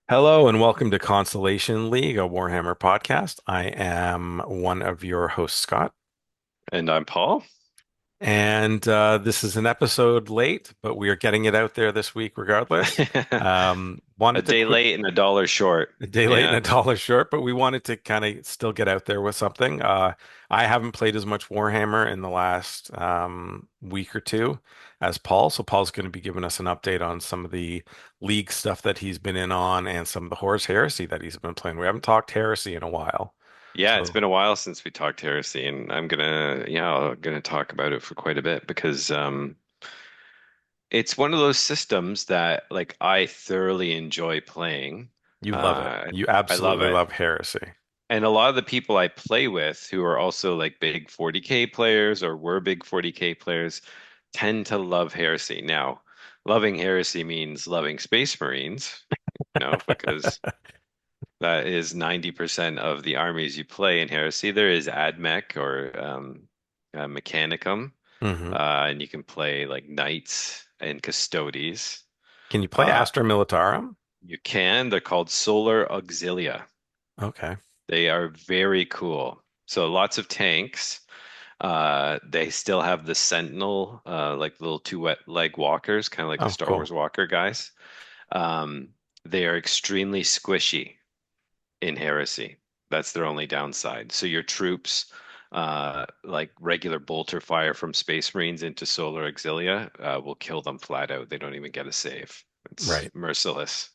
Hello and welcome to Constellation League, a Warhammer podcast. I am one of your hosts, Scott, And I'm Paul. and this is an episode late, but we are getting it out there this week regardless. A Wanted to day quick late and a dollar short. a day late and Yeah. a dollar short, but we wanted to kind of still get out there with something. I haven't played as much Warhammer in the last week or two as Paul, so Paul's going to be giving us an update on some of the league stuff that he's been in on and some of the Horus Heresy that he's been playing. We haven't talked Heresy in a while, Yeah, it's so been a while since we talked Heresy, and I'm gonna talk about it for quite a bit because it's one of those systems that like I thoroughly enjoy playing. you love it. Uh You I love absolutely it. love Heresy. And a lot of the people I play with who are also like big 40K players or were big 40K players tend to love Heresy. Now, loving Heresy means loving Space Marines, because that is 90% of the armies you play in Heresy. There is AdMech or Mechanicum, Hmm. and you can play like Knights and Custodes. Can you play Uh, Astra Militarum? you can. They're called Solar Auxilia. Okay. They are very cool. So lots of tanks. They still have the Sentinel, like little two wet leg walkers, kind of like the Oh, Star cool. Wars walker guys. They are extremely squishy in Heresy. That's their only downside. So your troops, like regular bolter fire from Space Marines into Solar Auxilia, will kill them flat out. They don't even get a save. It's Right. merciless.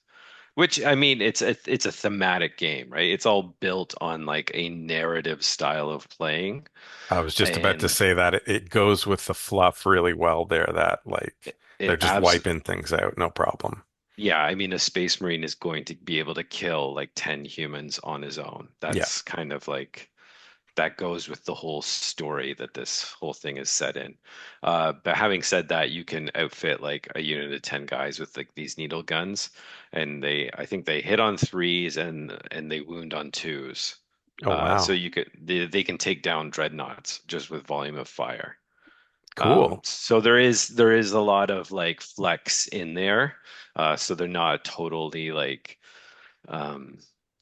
Which I mean, it's a thematic game, right? It's all built on like a narrative style of playing, I was just about to and say that it goes with the fluff really well there, that like they're it just absolutely, wiping things out, no problem. yeah. I mean, a Space Marine is going to be able to kill like 10 humans on his own. Yeah. That's kind of like that goes with the whole story that this whole thing is set in. But having said that, you can outfit like a unit of 10 guys with like these needle guns, and I think they hit on threes and they wound on twos. Oh, So wow. they can take down dreadnoughts just with volume of fire. Cool. So there is a lot of like flex in there. So they're not a totally like um,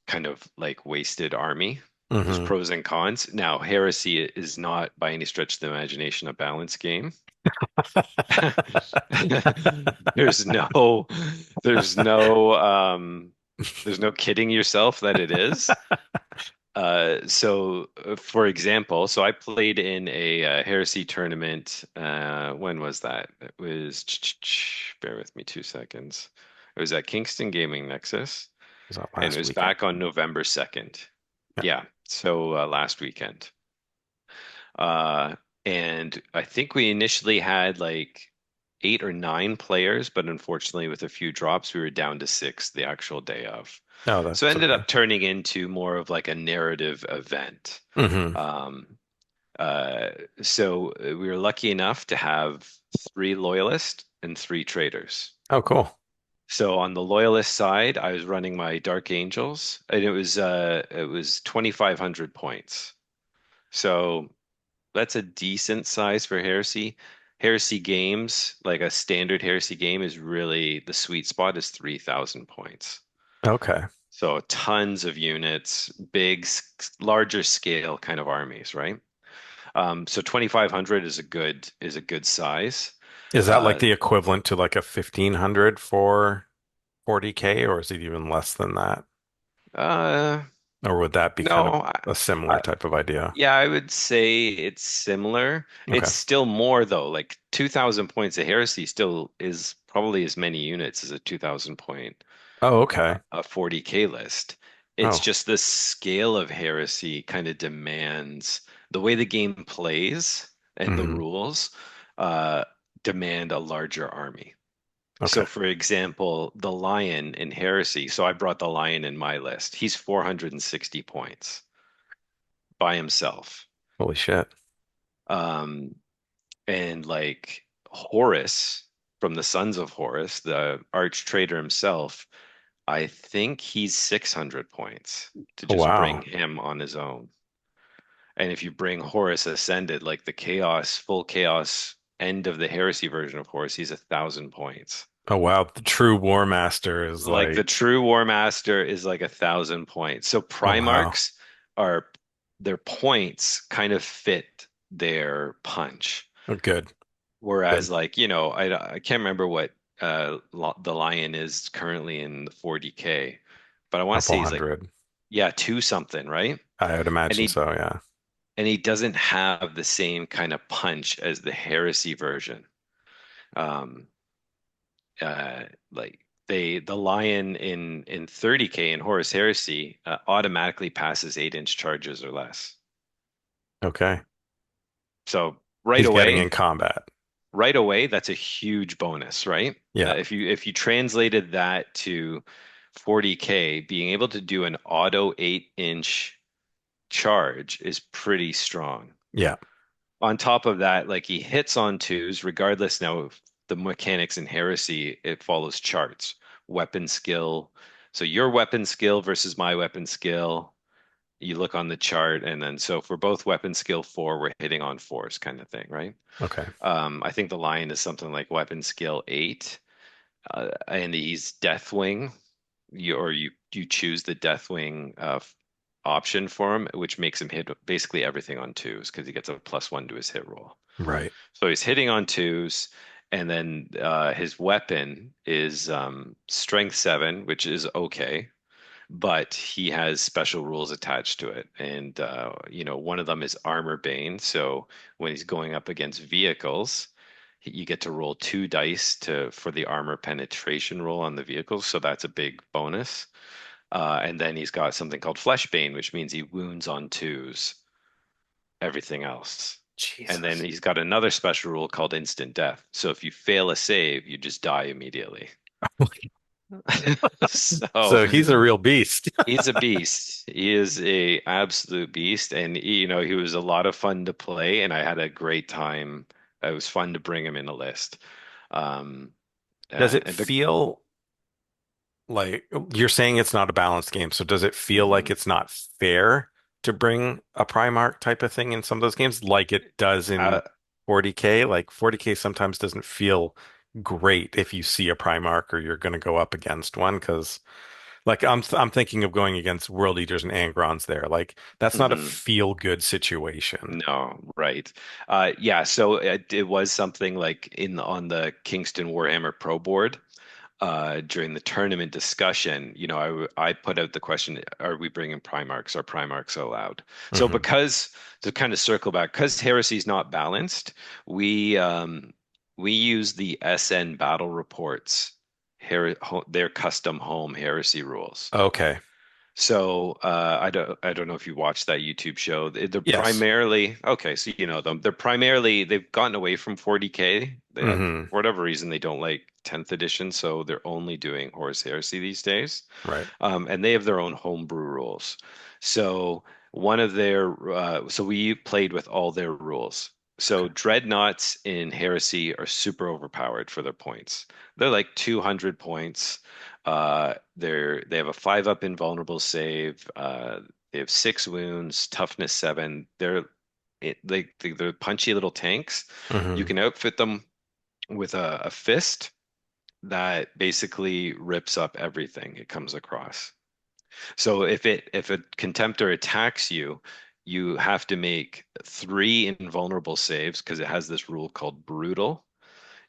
kind of like wasted army. There's Hmm. pros and cons. Now, Heresy is not by any stretch of the imagination a balanced game. There's no, there's no, there's no kidding yourself that it is. For example, so I played in a Heresy tournament. When was that? It was, bear with me 2 seconds. It was at Kingston Gaming Nexus, Was that and it last was weekend? back on November 2nd. Yeah. Yeah, so last weekend. Uh, and I think we initially had like 8 or 9 players, but unfortunately, with a few drops, we were down to six the actual day of. Oh, So it that's ended okay. up turning into more of like a narrative event. Hmm. Um, uh, we were lucky enough to have three loyalists and three traitors. Oh, cool. So on the loyalist side, I was running my Dark Angels, and it was 2,500 points. So that's a decent size for Heresy. Heresy games, like a standard Heresy game, is really the sweet spot is 3,000 points. Okay. So tons of units, big, larger scale kind of armies, right? So 2,500 is a good size. Is that like Uh, the equivalent to like a 1500 for 40K, or is it even less than that? uh, Or would that be kind of no, a similar I, type of idea? yeah, I would say it's similar. It's Okay. still more though. Like 2,000 points of Heresy still is probably as many units as a 2,000 point Oh, okay. a 40K list. It's Oh. just the scale of Heresy kind of demands the way the game plays and the Hmm. rules uh, demand a larger army. Okay. So, for example, the Lion in Heresy. So I brought the Lion in my list. He's 460 points by himself. Holy shit. Um, and like Horus from the Sons of Horus, the arch traitor himself, I think he's 600 points to Oh, just bring wow. him on his own. And if you bring Horus Ascended, like the chaos, full chaos end of the heresy version of Horus, he's 1,000 points. Oh wow, the true War Master is Like the like, true War Master is like 1,000 points. So oh wow, Primarchs are their points kind of fit their punch. oh, good, good, Whereas like, I can't remember what the Lion is currently in the 40K, but I want to couple say he's like, hundred. yeah, two something, right? I would And imagine he so. Yeah. and he doesn't have the same kind of punch as the Heresy version. Um, like the Lion in 30K in Horus Heresy automatically passes 8-inch charges or less. Okay. So right He's getting in away, combat. right away, that's a huge bonus, right? Yeah. If you translated that to 40K, being able to do an auto 8-inch charge is pretty strong. Yeah. On top of that, like he hits on twos, regardless now of the mechanics in Heresy, it follows charts, weapon skill. So your weapon skill versus my weapon skill, you look on the chart, and then so for both weapon skill four, we're hitting on fours kind of thing, right? Okay. I think the Lion is something like weapon skill eight, and he's Deathwing. You choose the Deathwing option for him, which makes him hit basically everything on twos because he gets a +1 to his hit roll. Right. So he's hitting on twos, and then his weapon is strength 7, which is okay, but he has special rules attached to it. And one of them is armor bane. So when he's going up against vehicles, you get to roll 2 dice to for the armor penetration roll on the vehicles. So that's a big bonus. And then he's got something called flesh bane, which means he wounds on twos everything else. And then Jesus. he's got another special rule called instant death. So if you fail a save, you just die immediately. So So he's a real beast. he's a beast. He is a absolute beast, and he was a lot of fun to play, and I had a great time. It was fun to bring him in a list. Um, Does it and feel like you're saying it's not a balanced game? So does it feel like Mhm. it's not fair to bring a Primarch type of thing in some of those games like it does uh, in 40K? Like 40K sometimes doesn't feel great if you see a Primarch or you're going to go up against one because like I'm thinking of going against World Eaters and Angrons there. Like that's not a mhm. feel good situation. No, right. Yeah, so it was something like on the Kingston Warhammer Pro board. During the tournament discussion, I put out the question, are we bringing Primarchs? Are Primarchs allowed? So Hmm. because to kind of circle back, because Heresy is not balanced, we we use the SN battle reports, their custom home Heresy rules. Okay. So I don't know if you watched that YouTube show. They're Yes. primarily okay, so you know them. They've gotten away from 40K. Hmm. For whatever reason they don't like 10th edition, so they're only doing Horus Heresy these days. Right. And they have their own homebrew rules. So so we played with all their rules. So Okay. dreadnoughts in Heresy are super overpowered for their points. They're like 200 points. They have a 5-up invulnerable save. They have 6 wounds, toughness 7. They're punchy little tanks. You Hmm. can outfit them with a fist that basically rips up everything it comes across. So if a contemptor attacks you, you have to make 3 invulnerable saves because it has this rule called brutal.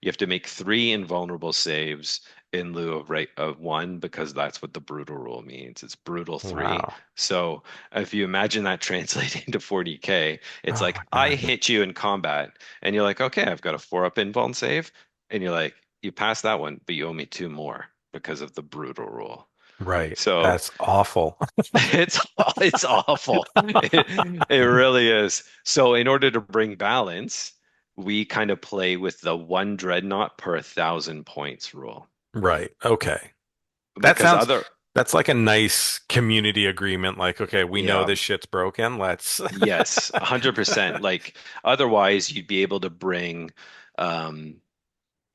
You have to make 3 invulnerable saves in lieu of one because that's what the brutal rule means. It's brutal 3. Wow. So if you imagine that translating to 40K, it's Oh like my I God. hit you in combat and you're like, okay, I've got a 4-up invuln save, and you're like, you passed that one, but you owe me 2 more because of the brutal rule. Right. So That's awful. it's awful. It really is. So in order to bring balance, we kind of play with the one dreadnought per 1,000 points rule. Right. Okay. That Because sounds, other, that's like a nice community agreement. Like, okay, we know yeah, this shit's broken. Let's. yes, 100%. Like otherwise you'd be able to bring um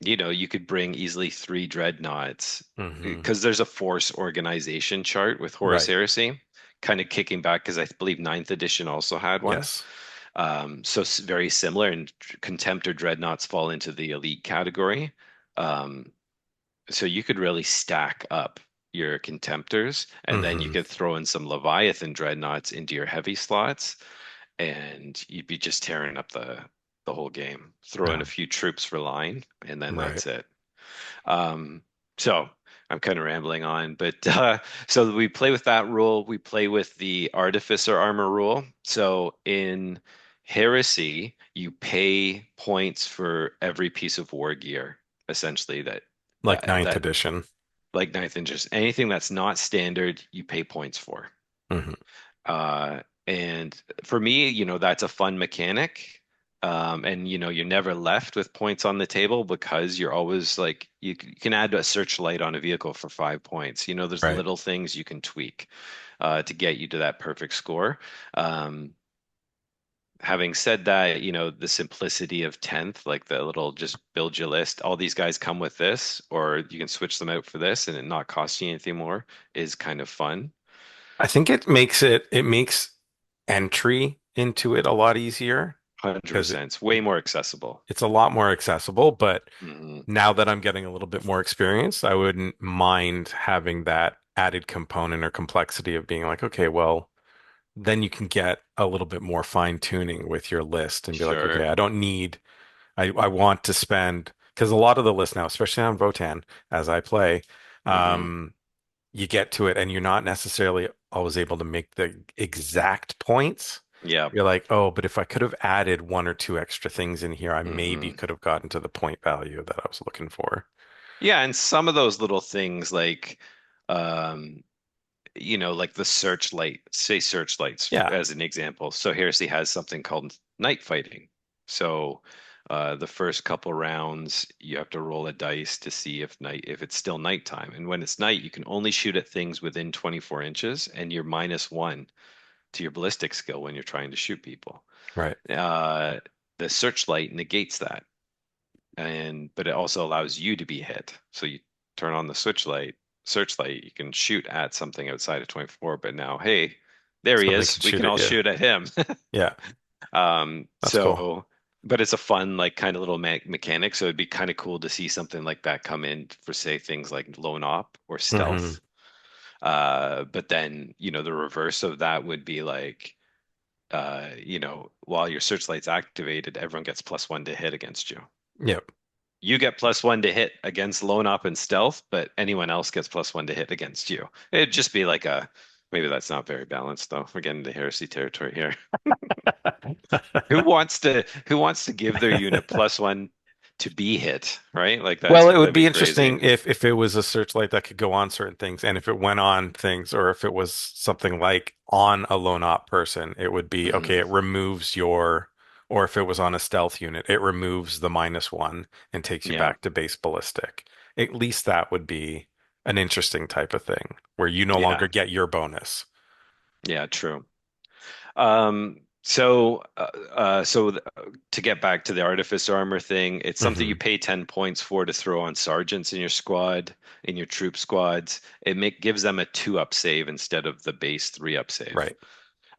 you could bring easily 3 dreadnoughts Hmm. because there's a force organization chart with Horus Right. Heresy, kind of kicking back because I believe ninth edition also had one. Yes. So very similar, and Contempt or Dreadnoughts fall into the elite category. Um, so you could really stack up your contemptors, and then you Hmm. could throw in some Leviathan dreadnoughts into your heavy slots, and you'd be just tearing up the whole game. Throw in Yeah, a few troops for line, and then right. that's it. Um, so I'm kind of rambling on, but so we play with that rule. We play with the Artificer armor rule. So in Heresy, you pay points for every piece of war gear, essentially Like ninth that edition. like ninth and just anything that's not standard, you pay points for. Hmm. And for me, that's a fun mechanic. And you're never left with points on the table because you're always like you can add a searchlight on a vehicle for 5 points. There's Right. little things you can tweak to get you to that perfect score. Um, Having said that, the simplicity of 10th, like the little just build your list, all these guys come with this, or you can switch them out for this and it not cost you anything more, is kind of fun. I think it makes entry into it a lot easier because 100%. It's way more accessible. it's a lot more accessible. But Hmm. now that I'm getting a little bit more experience, I wouldn't mind having that added component or complexity of being like, okay, well, then you can get a little bit more fine tuning with your list and be like, Sure. okay, I don't need, I want to spend, because a lot of the list now, especially on Votan, as I play, Hmm. um, you get to it and you're not necessarily always able to make the exact points. Yeah. You're like, oh, but if I could have added one or two extra things in here, I maybe Hmm. could have gotten to the point value that I was looking for. Yeah, and some of those little things um, like the searchlight, say searchlights Yeah, as an example. So Heresy has something called night fighting. So the first couple rounds, you have to roll a dice to see if it's still nighttime. And when it's night, you can only shoot at things within 24 inches, and you're -1 to your ballistic skill when you're trying to shoot people. right. Uh, the searchlight negates that, and but it also allows you to be hit. So you turn on the searchlight, you can shoot at something outside of 24, but now, hey, there he Something is. could We shoot can at all you. shoot at him. Yeah, that's cool. So, but it's a fun, like, kind of little mechanic. So it'd be kind of cool to see something like that come in for, say, things like lone op or Hmm. stealth. But then, the reverse of that would be like, while your searchlight's activated, everyone gets +1 to hit against you. Yep. You get +1 to hit against lone op and stealth, but anyone else gets +1 to hit against you. It'd just be like maybe that's not very balanced though. We're getting into heresy territory here. Who wants to give their unit +1 to be hit, right? Like Well, it would that'd be be crazy. interesting if it was a searchlight that could go on certain things, and if it went on things, or if it was something like on a lone op person, it would be Hmm. okay. It removes your, or if it was on a stealth unit, it removes the -1 and takes you Yeah. back to base ballistic. At least that would be an interesting type of thing where you no Yeah. longer get your bonus. Yeah, true. So to get back to the artificer armor thing, it's something you Hmm. pay 10 points for to throw on sergeants in your squad, in your troop squads. Gives them a 2-up save instead of the base 3-up save. Right.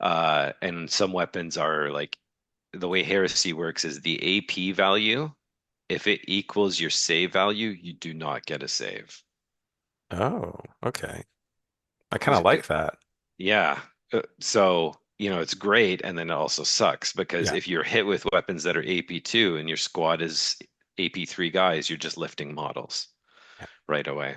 And some weapons are like the way heresy works is the AP value. If it equals your save value, you do not get a save. Oh, okay. I kind of Be- like that. Yeah. So, it's great. And then it also sucks because Yeah. if you're hit with weapons that are AP2 and your squad is AP3 guys, you're just lifting models Yeah. right away.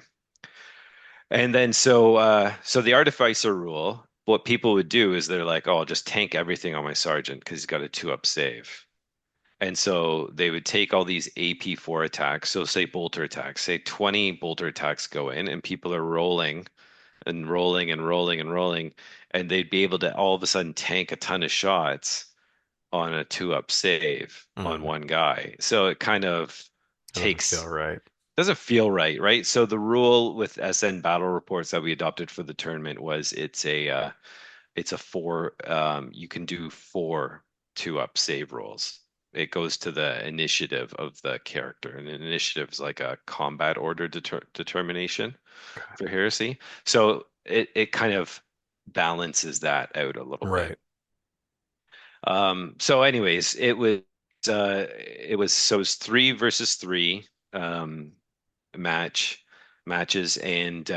And then so the artificer rule, what people would do is they're like, oh, I'll just tank everything on my sergeant because he's got a 2-up save. And so they would take all these AP4 attacks. So say bolter attacks, say 20 bolter attacks go in and people are rolling and rolling and rolling and rolling, and they'd be able to all of a sudden tank a ton of shots on a 2-up save on Mm. one guy. So it kind of That doesn't feel takes right. doesn't feel right, right? So the rule with SN battle reports that we adopted for the tournament was it's a four you can do 4 2-up save rolls. It goes to the initiative of the character, and an initiative is like a combat order determination for heresy. So it kind of balances that out a little bit. Right. So anyways, it was 3 versus 3 match. matches, and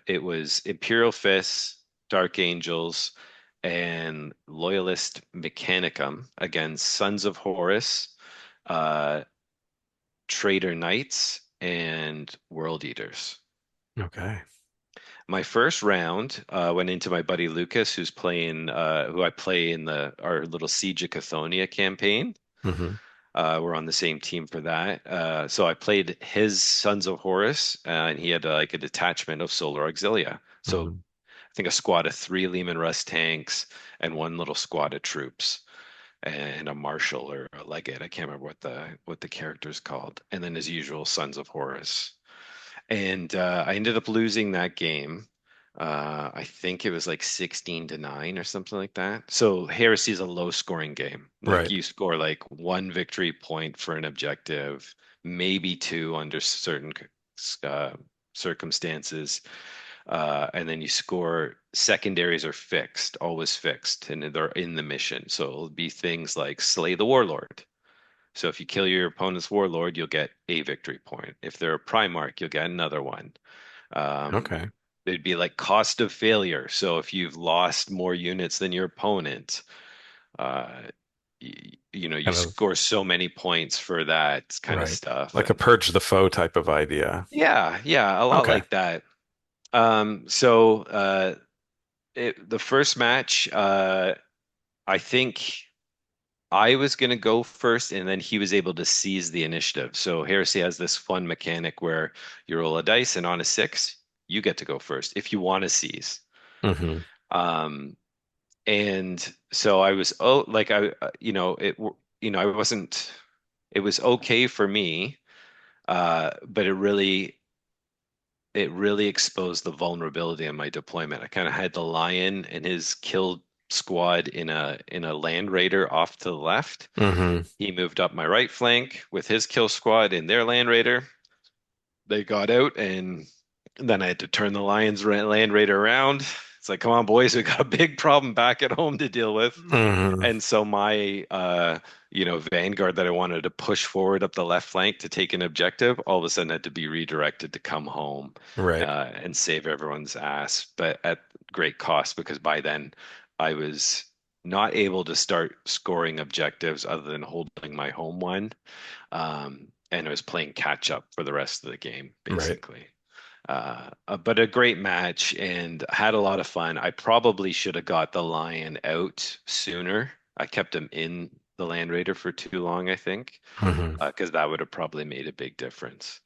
it was Imperial Fists, Dark Angels, and Loyalist Mechanicum against Sons of Horus, uh, Traitor Knights, and World Eaters. Okay. My first round went into my buddy Lucas, who's playing, who I play in the our little Siege of Cathonia campaign. Hmm. We're on the same team for that. So I played his Sons of Horus, and he had like a detachment of Solar Auxilia. So Hmm. I think a squad of three Leman Russ tanks and one little squad of troops and a marshal or a legate. I can't remember what the character's called. And then as usual, Sons of Horus. And I ended up losing that game. I think it was like 16-9 or something like that. So Heresy is a low scoring game. Like Right. you score like one victory point for an objective, maybe two under certain uh, circumstances. And then you score secondaries are fixed, always fixed, and they're in the mission. So it'll be things like slay the warlord. So if you kill your opponent's warlord, you'll get a victory point. If they're a Primarch, you'll get another one. Um, Okay. it'd be like cost of failure. So if you've lost more units than your opponent, uh, you Kind of, score so many points for that kind of right. stuff. Like a And purge the foe type of idea. yeah, yeah, a lot Okay. like that. So the first match, I think I was going to go first, and then he was able to seize the initiative. So Heresy has this fun mechanic where you roll a dice, and on a six, you get to go first if you want to seize. Hmm. Um, and so I was oh like I I wasn't it was okay for me, but it really exposed the vulnerability in my deployment. I kind of had the lion and his kill squad in a land raider off to the left. Hmm. He moved up my right flank with his kill squad in their land raider. They got out, and then I had to turn the land raider around. It's like, come on, boys, we got a big problem back at home to deal with. Hmm. And so my vanguard that I wanted to push forward up the left flank to take an objective, all of a sudden had to be redirected to come home Right. and save everyone's ass, but at great cost because by then I was not able to start scoring objectives other than holding my home one. And I was playing catch up for the rest of the game, Right. basically. But a great match and had a lot of fun. I probably should have got the lion out sooner. I kept him in the Land Raider for too long, I think, Hmm. because that would have probably made a big difference.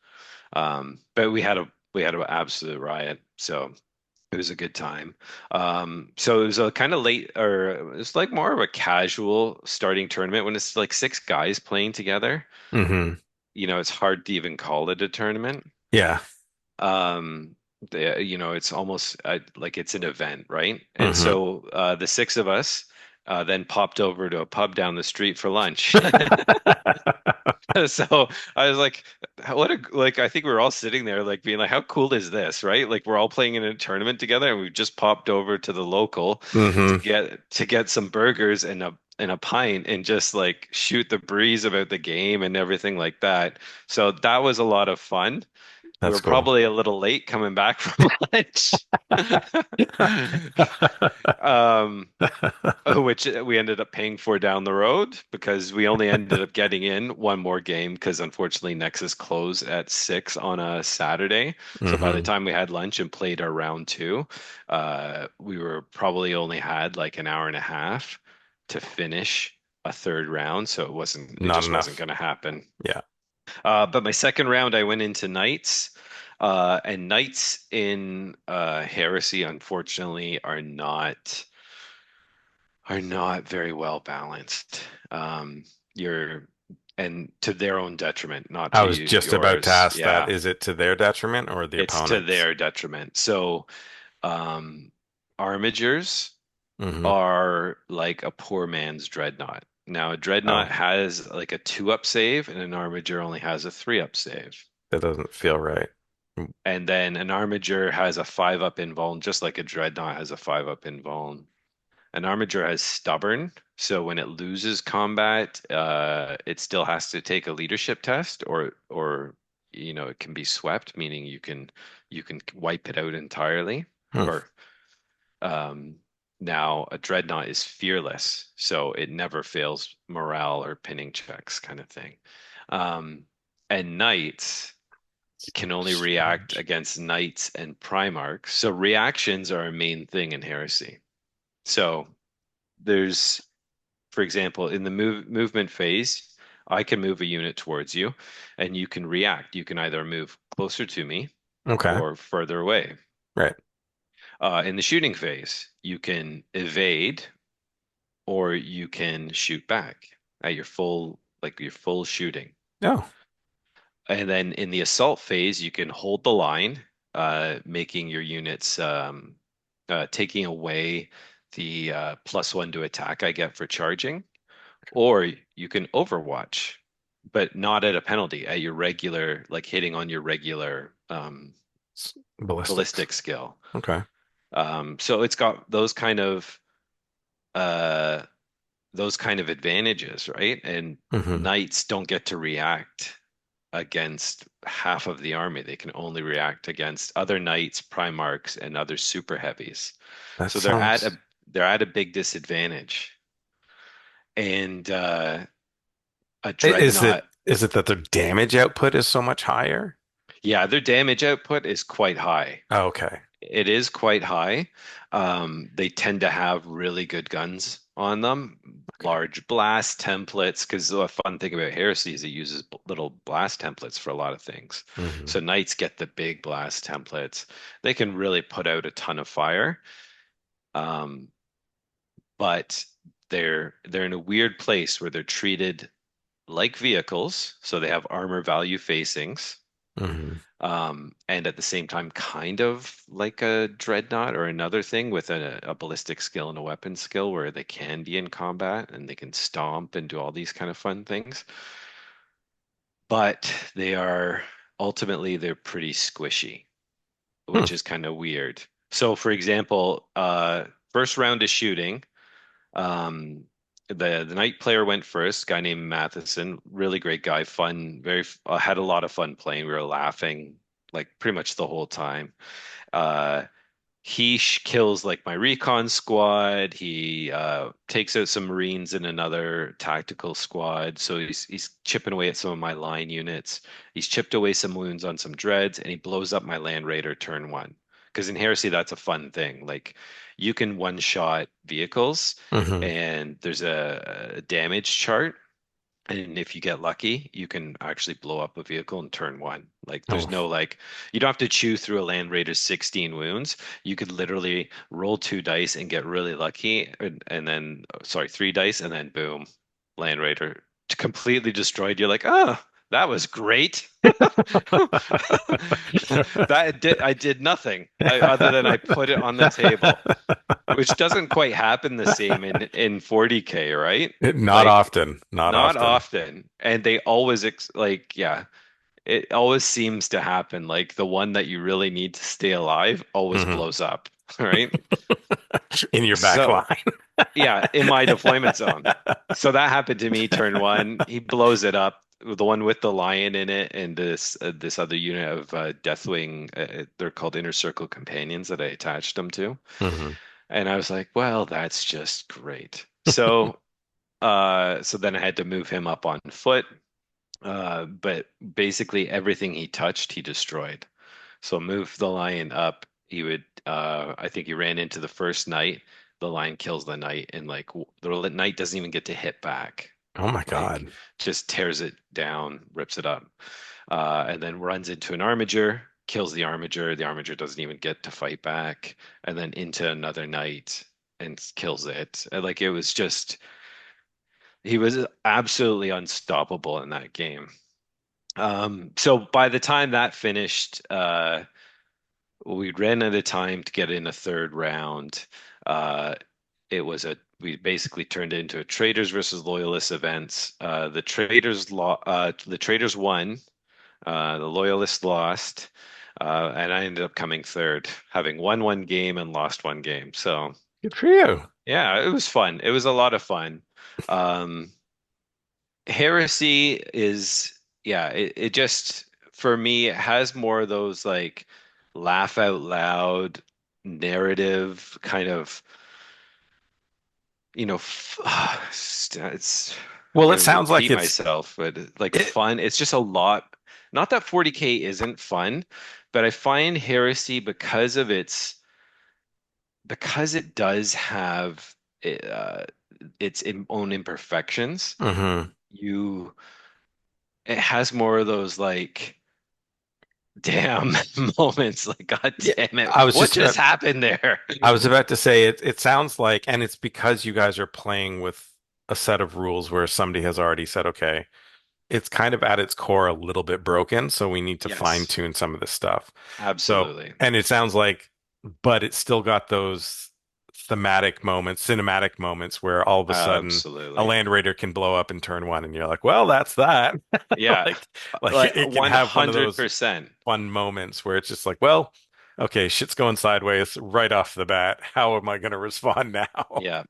But we had an absolute riot, so it was a good time. So it was a kind of late, or it was like more of a casual starting tournament when it's like six guys playing together. Hmm. It's hard to even call it a tournament. Yeah. Um, it's almost like it's an event, right? And Hmm. so the six of us then popped over to a pub down the street for lunch. So I was like, like I think we were all sitting there like being like, how cool is this, right? Like we're all playing in a tournament together and we just popped over to the local Hmm. to get some burgers and a pint and just like shoot the breeze about the game and everything like that. So that was a lot of fun. We That's were cool. probably a little late coming back from lunch. Um, which we ended up paying for down the road because we only ended up getting in one more game because unfortunately Nexus closed at 6 on a Saturday. So by the Hmm. time we had lunch and played our round two, we were probably only had like an hour and a half to finish a third round. So it Not just wasn't enough. going to happen. Yeah. But my second round, I went into Knights. And Knights in Heresy, unfortunately, are not very well balanced. You're and to their own detriment, not I to was use just about to yours. ask that. Yeah, Is it to their detriment or the it's to opponent's? their detriment. So, um, Armigers Hmm. are like a poor man's dreadnought. Now, a Oh, dreadnought has like a 2-up save, and an Armiger only has a 3-up save. that doesn't feel right. And then an Armiger has a 5-up invuln, just like a dreadnought has a 5-up invuln. An Armiger has stubborn, so when it loses combat, it still has to take a leadership test or it can be swept, meaning you can wipe it out entirely. Hmm. Or um, now a dreadnought is fearless, so it never fails morale or pinning checks, kind of thing. Um, and knights can only react Strange. against knights and primarchs. So reactions are a main thing in Heresy. So there's, for example, in the movement phase, I can move a unit towards you, and you can react. You can either move closer to me Okay. or further away. Right. In the shooting phase, you can evade or you can shoot back at your full shooting. Oh, And then in the assault phase, you can hold the line, making your units taking away the +1 to attack I get for charging, or you can overwatch, but not at a penalty, at your regular, like hitting on your regular ballistics. ballistic skill. Okay. So it's got uh, those kind of advantages, right? And Hmm. knights don't get to react against half of the army. They can only react against other knights, primarchs, and other super heavies. That So sounds. they're at a big disadvantage. And a Is it dreadnought, that their damage output is so much higher? yeah, their damage output is quite high. Oh, okay. It is quite high. They tend to have really good guns on them, Okay. large blast templates. Because the fun thing about Heresy is it uses little blast templates for a lot of things. Hmm. So Knights get the big blast templates. They can really put out a ton of fire, um, but they're in a weird place where they're treated like vehicles, so they have armor value facings, Hmm. and at the same time, kind of like a dreadnought or another thing with a ballistic skill and a weapon skill where they can be in combat and they can stomp and do all these kind of fun things. But they're pretty squishy, Hmm. which is kind of weird. So, for example, first round of shooting, the night player went first, guy named Matheson, really great guy, fun, had a lot of fun playing. We were laughing like pretty much the whole time. Uh, he kills like my recon squad. He takes out some Marines in another tactical squad. So he's chipping away at some of my line units. He's chipped away some wounds on some dreads, and he blows up my Land Raider turn one. Because in Heresy, that's a fun thing. Like you can one-shot vehicles, Hmm. and there's a damage chart. And if you get lucky, you can actually blow up a vehicle in turn one. Like there's Oh. no like you don't have to chew through a Land Raider's 16 wounds. You could literally roll 2 dice and get really lucky and then sorry, 3 dice and then boom, Land Raider completely destroyed. You're like, oh, that was great. I did nothing other than I put it on the table, which doesn't quite happen the same in 40K, right? Not Like often. Not not often. often. And they always like, yeah, it always seems to happen. Like the one that you really need to stay alive always Hmm. blows up, right? In your back So, line. yeah, in my deployment zone. So that happened to me turn one. He blows it up. The one with the lion in it and this other unit of Deathwing, they're called Inner Circle Companions that I attached them to. Hmm. And I was like, well, that's just great. So then I had to move him up on foot. But basically everything he touched, he destroyed. So move the lion up, he would I think he ran into the first knight. The lion kills the knight and like the knight doesn't even get to hit back. Oh my Like God. just tears it down, rips it up. And then runs into an armiger, kills the armiger. The armiger doesn't even get to fight back, and then into another knight and kills it. Like it was just he was absolutely unstoppable in that game. So by the time that finished, we ran out of time to get in a third round. Uh, we basically turned it into a traders versus loyalists events. The traders won. The loyalists lost, and I ended up coming third, having won one game and lost one game. So Good for you. yeah, it was fun. It was a lot of fun. Um, Heresy is, yeah, it just for me, it has more of those like laugh out loud narrative kind of, it's I'm Well, it gonna sounds like repeat it's myself, but like it. fun. It's just a lot. Not that 40K isn't fun, but I find Heresy because it does have its own imperfections. Mhm. You It has more of those like damn moments. Like, God Yeah, damn it, I was what just just about happened there? I was about to say it. It sounds like, and it's because you guys are playing with a set of rules where somebody has already said, okay, it's kind of at its core a little bit broken, so we need to fine Yes, tune some of this stuff. So, absolutely. and it sounds like, but it's still got those thematic moments, cinematic moments where all of a sudden a Absolutely. Land Raider can blow up in turn one, and you're like, well, that's that. Yeah, Like, like like it can have one of those 100%. fun moments where it's just like, well, okay, shit's going sideways right off the bat. How am I going to respond now? Yeah.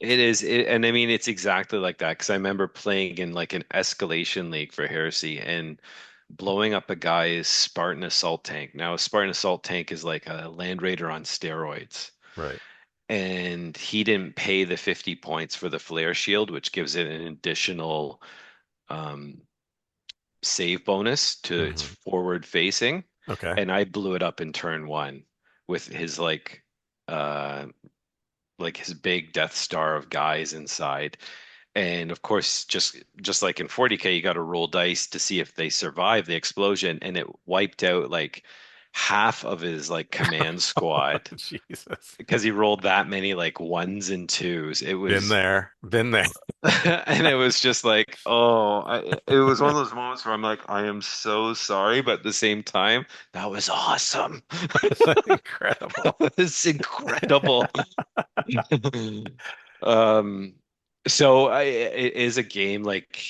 And I mean, it's exactly like that because I remember playing in like an escalation league for Heresy and blowing up a guy's Spartan assault tank. Now, a Spartan assault tank is like a Land Raider on steroids, Right. and he didn't pay the 50 points for the flare shield, which gives it an additional um, save bonus to its Hmm. forward facing. Okay. And I blew it up in turn one with his uh, like his big Death Star of guys inside. And of course, just like in 40K, you got to roll dice to see if they survive the explosion, and it wiped out like half of his like command squad Jesus. because he rolled that many like ones and twos. It Been was there. Been there. and it was just like, it was one of those moments where I'm like, I am so sorry, but at the same time, that was awesome. That's incredible. That was incredible. Um, it is a game like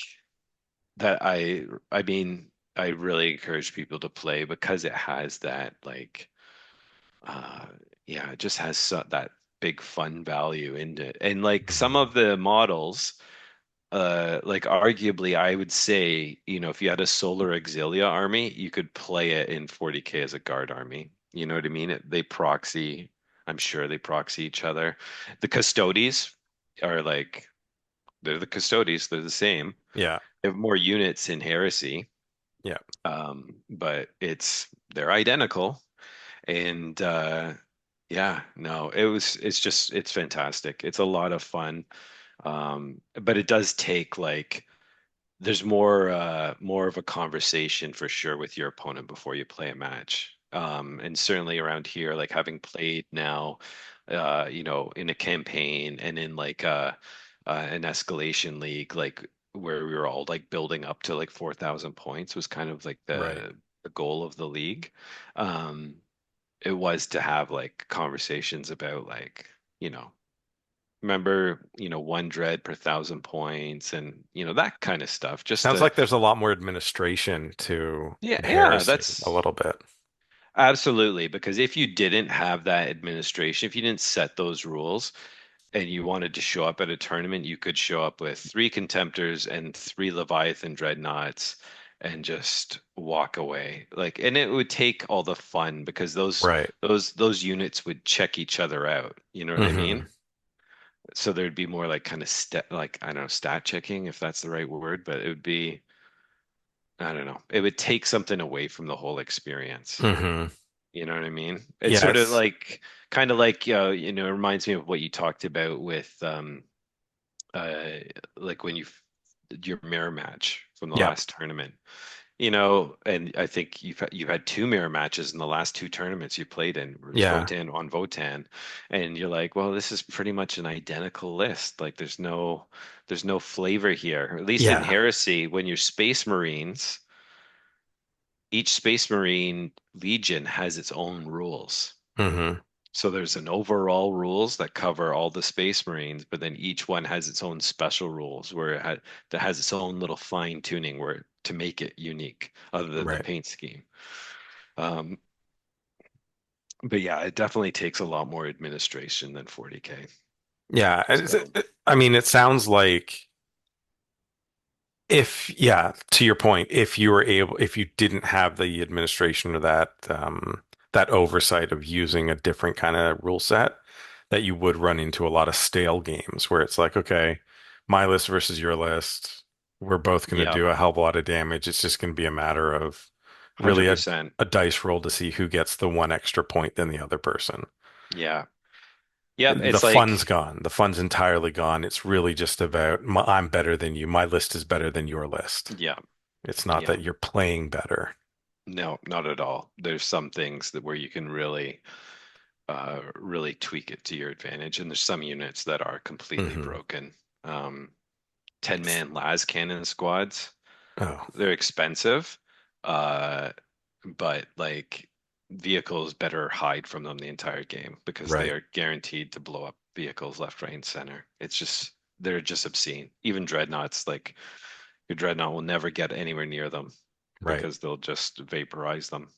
that I mean, I really encourage people to play because it has that like uh yeah, it just has that big fun value in it. And like some Mhm. of the models, like arguably I would say, if you had a Solar Auxilia army, you could play it in 40K as a guard army. You know what I mean? I'm sure they proxy each other. The Custodes are like they're the Custodes, they're the same. Yeah. They have more units in Heresy, Yeah. but they're identical. And yeah, no, it's fantastic. It's a lot of fun. But it does take like there's more of a conversation for sure with your opponent before you play a match. And certainly around here, like having played now, in a campaign and in like an escalation league, like where we were all like building up to like 4,000 points was kind of like Right. the goal of the league. It was to have like conversations about like, you know, remember, one dread per 1,000 points and that kind of stuff. Just Sounds to like there's a lot more administration to Yeah, yeah, heresy a that's little bit. absolutely because if you didn't have that administration, if you didn't set those rules and you wanted to show up at a tournament, you could show up with three Contemptors and three Leviathan Dreadnoughts and just walk away. Like, and it would take all the fun because those Right. those those units would check each other out. You know what I Hmm. mean? So there'd be more like kind of like I don't know, stat checking if that's the right word, but it would be I don't know. It would take something away from the whole experience. Hmm. You know what I mean? It's Yeah, sort of it's like kind of like it reminds me of what you talked about with uh like when your mirror match from the yeah. last tournament. And I think you've had two mirror matches in the last two tournaments you played in. It was Yeah. Votan on Votan, and you're like, well, this is pretty much an identical list. Like, there's no flavor here. At least in Yeah. Heresy, when you're Space Marines, each Space Marine Legion has its own rules. Hmm. So there's an overall rules that cover all the Space Marines, but then each one has its own special rules where that has its own little fine tuning where to make it unique, other than the Right. paint scheme. Um, but yeah, it definitely takes a lot more administration than 40K. Yeah. So I mean, it sounds like If, yeah, to your point, if you didn't have the administration or that oversight of using a different kind of rule set, that you would run into a lot of stale games where it's like, okay, my list versus your list, we're both going to Yeah, do a hell of a lot of damage. It's just going to be a matter of really 100%. a dice roll to see who gets the one extra point than the other person. Yeah. Yep, The it's fun's like gone. The fun's entirely gone. It's really just about I'm better than you. My list is better than your list. yeah, It's not yeah. that you're playing better. No, not at all. There's some things that where you can really tweak it to your advantage, and there's some units that are completely Hmm. broken. 10-man las cannon squads, Oh, they're expensive, uh, but like vehicles better hide from them the entire game because they right, are guaranteed to blow up vehicles left, right, and center. It's just they're just obscene. Even dreadnoughts, like your dreadnought will never get anywhere near them right. because they'll just vaporize them.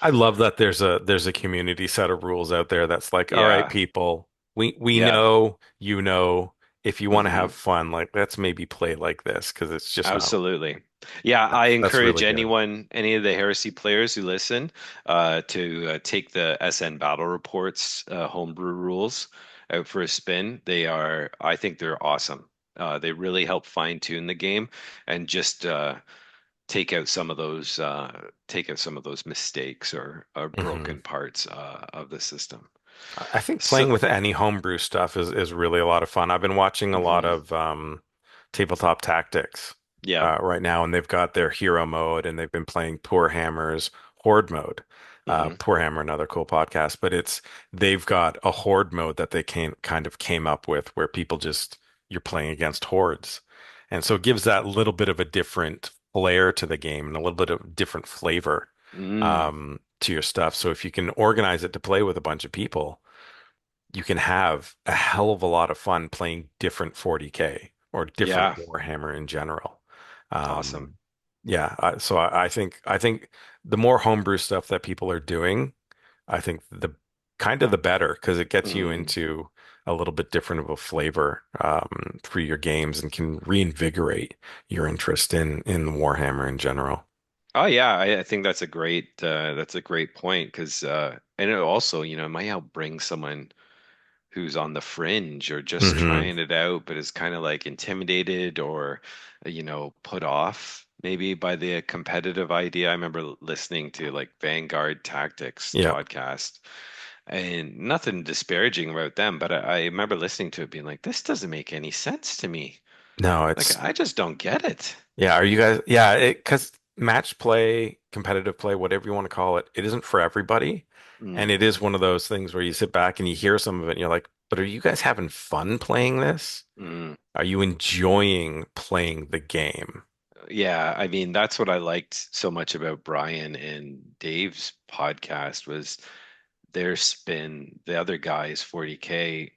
I love that there's a community set of rules out there that's like, all right, Yeah, people, we yeah. know, you know, if you want to have Hmm. fun, like let's maybe play like this because it's just not. Absolutely. Yeah, I That's encourage really good. anyone, any of the Heresy players who listen, to take the SN Battle Reports homebrew rules out for a spin. I think they're awesome. They really help fine tune the game and just take out some of those mistakes or Hmm. broken parts of the system. I think So, playing with any homebrew stuff is really a lot of fun. I've been watching a lot mhm, of tabletop tactics yeah, right now, and they've got their hero mode, and they've been playing Poor Hammer's Horde mode. hmm, Poor Hammer, another cool podcast, but they've got a Horde mode that they kind of came up with where people just you're playing against hordes, and so it gives that little bit of a different flair to the game and a little bit of different flavor mm, to your stuff. So if you can organize it to play with a bunch of people you can have a hell of a lot of fun playing different 40K or different yeah, Warhammer in general. awesome. Um, yeah, I think the more homebrew stuff that people are doing, I think the kind of the better because it gets you Mm. into a little bit different of a flavor for your games and can reinvigorate your interest in Warhammer in general. Oh yeah, I think that's a great point because and it also, it might help bring someone who's on the fringe or just Hmm. trying it out, but is kind of like intimidated or put off maybe by the competitive idea. I remember listening to like Vanguard Tactics Yeah. podcast and nothing disparaging about them, but I remember listening to it being like, this doesn't make any sense to me. No, Like it's I just don't get it. Yeah, are you guys? Yeah, because match play, competitive play, whatever you want to call it, it isn't for everybody. Mm, And it is one of those things where you sit back and you hear some of it and you're like, but are you guys having fun playing this? mm. Are you enjoying playing the game? Yeah, I mean, that's what I liked so much about Brian and Dave's podcast was their spin. The other guys, 40K,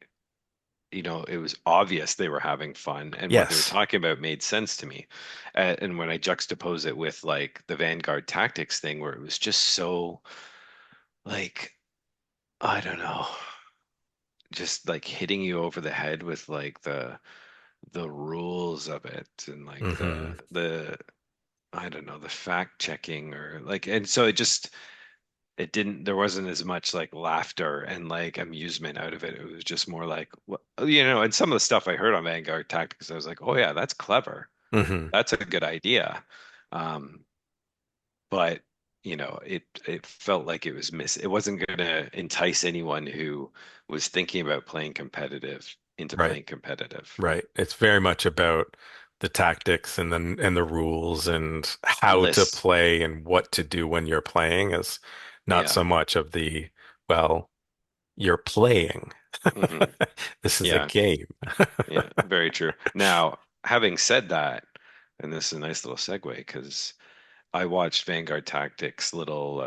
it was obvious they were having fun, and what they were Yes. talking about made sense to me. And when I juxtapose it with like the Vanguard Tactics thing, where it was just so like, I don't know, just like hitting you over the head with like the rules of it and like the Hmm. the I don't know, the fact checking or like, and so it didn't, there wasn't as much like laughter and like amusement out of it. It was just more like, and some of the stuff I heard on Vanguard Tactics, I was like, oh yeah, that's clever. Hmm. That's a good idea. Um, but it felt like it wasn't going to entice anyone who was thinking about playing competitive into Right. playing competitive. Right. It's very much about the tactics and the rules and how to Lists. play and what to do when you're playing is not Yeah. so much of well, you're playing. Hmm. This is a Yeah. game. Yeah, very true. Now, having said that, and this is a nice little segue because I watched Vanguard Tactics little